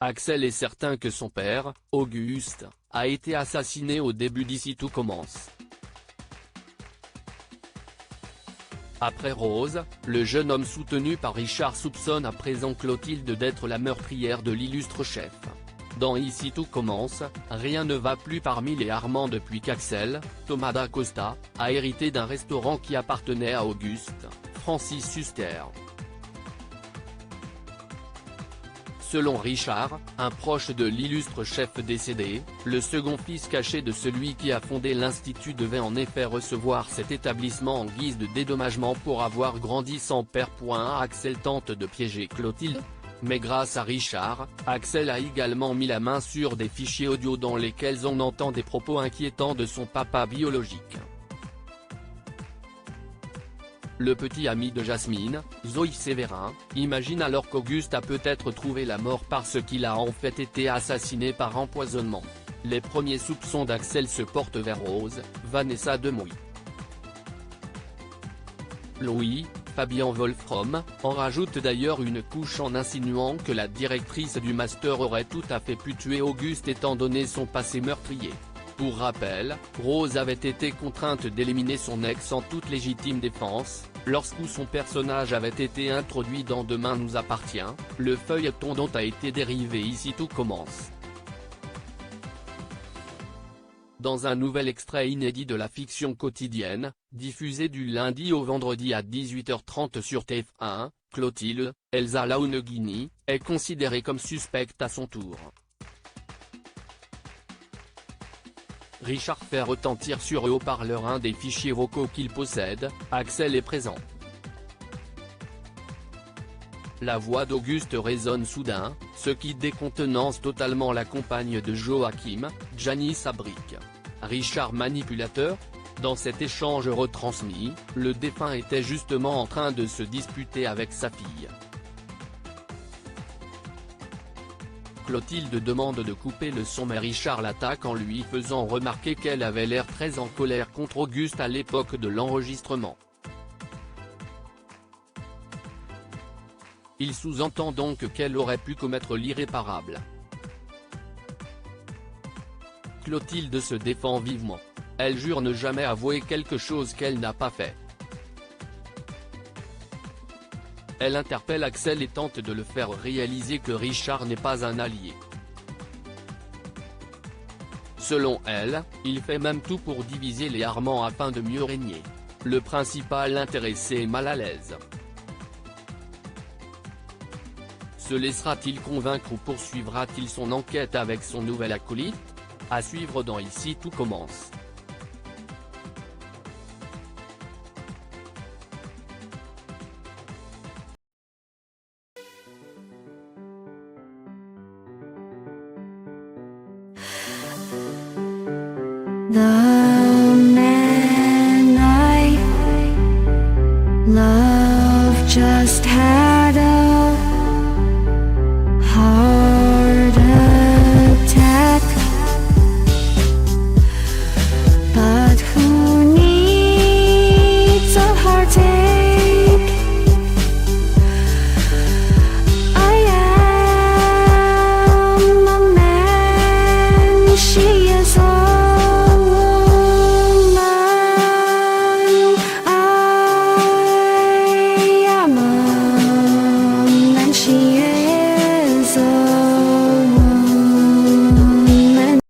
Axel est certain que son père, Auguste, a été assassiné au début d'Ici tout commence. Après Rose, le jeune homme soutenu par Richard soupçonne à présent Clotilde d'être la meurtrière de l'illustre chef. Dans Ici tout commence, rien ne va plus par Mille et Armand depuis qu'Axel, Thomas d'Acosta, a hérité d'un restaurant qui appartenait à Auguste, Francis Huster. Selon Richard, un proche de l'illustre chef décédé, le second fils caché de celui qui a fondé l'Institut devait en effet recevoir cet établissement en guise de dédommagement pour avoir grandi sans père. Axel tente de piéger Clotilde. Mais grâce à Richard, Axel a également mis la main sur des fichiers audio dans lesquels on entend des propos inquiétants de son papa biologique. Le petit ami de Jasmine, Zoe Sévérin, imagine alors qu'Auguste a peut-être trouvé la mort parce qu'il a en fait été assassiné par empoisonnement. Les premiers soupçons d'Axel se portent vers Rose, Vanessa Demouy. Louis, Fabien Wolfrom, en rajoute d'ailleurs une couche en insinuant que la directrice du master aurait tout à fait pu tuer Auguste étant donné son passé meurtrier. Pour rappel, Rose avait été contrainte d'éliminer son ex en toute légitime défense, lorsque son personnage avait été introduit dans Demain nous appartient, le feuilleton dont a été dérivé Ici tout commence. Dans un nouvel extrait inédit de la fiction quotidienne, diffusé du lundi au vendredi à 18h30 sur TF1, Clotilde, Elsa Launeghini, est considérée comme suspecte à son tour. Richard fait retentir sur le haut-parleur un des fichiers vocaux qu'il possède, Axel est présent. La voix d'Auguste résonne soudain, ce qui décontenance totalement la compagne de Joachim, Janice Abric. Richard manipulateur ? Dans cet échange retransmis, le défunt était justement en train de se disputer avec sa fille. Clotilde demande de couper le son mais Richard l'attaque en lui faisant remarquer qu'elle avait l'air très en colère contre Auguste à l'époque de l'enregistrement. Il sous-entend donc qu'elle aurait pu commettre l'irréparable. Clotilde se défend vivement. Elle jure ne jamais avouer quelque chose qu'elle n'a pas fait. Elle interpelle Axel et tente de le faire réaliser que Richard n'est pas un allié. Selon elle, il fait même tout pour diviser les Armands afin de mieux régner. Le principal intéressé est mal à l'aise. Se laissera-t-il convaincre ou poursuivra-t-il son enquête avec son nouvel acolyte ? À suivre dans Ici tout commence. The